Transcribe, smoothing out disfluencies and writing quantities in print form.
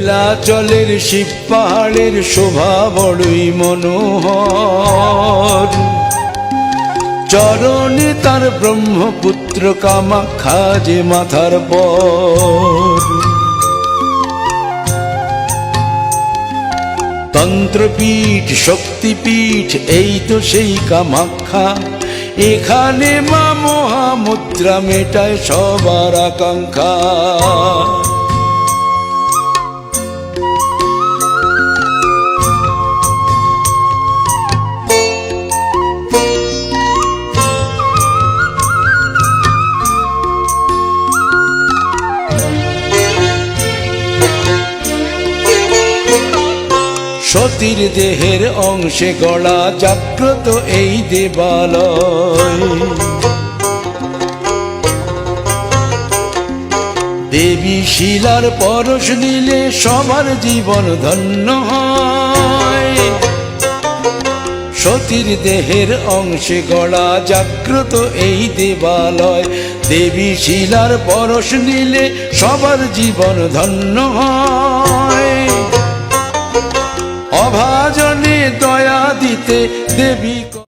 নীলাচলের শিব পাহাড়ের শোভা বড়ই মনোহর, চরণে তার ব্রহ্মপুত্র কামাখ্যা যে মাথার পর। তন্ত্রপীঠ শক্তিপীঠ এই তো সেই কামাখ্যা, এখানে মা মহামুদ্রা মেটায় সবার আকাঙ্ক্ষা। সতীর দেহের অংশে গড়া জাগ্রত এই দেবালয়, দেবী শিলার পরশ নিলে সবার জীবন ধন্য হয়। সতীর দেহের অংশে গড়া জাগ্রত এই দেবালয়, দেবী শিলার পরশ নিলে সবার জীবন ধন্য হয়। অভাজনে দয়া দিতে দেবী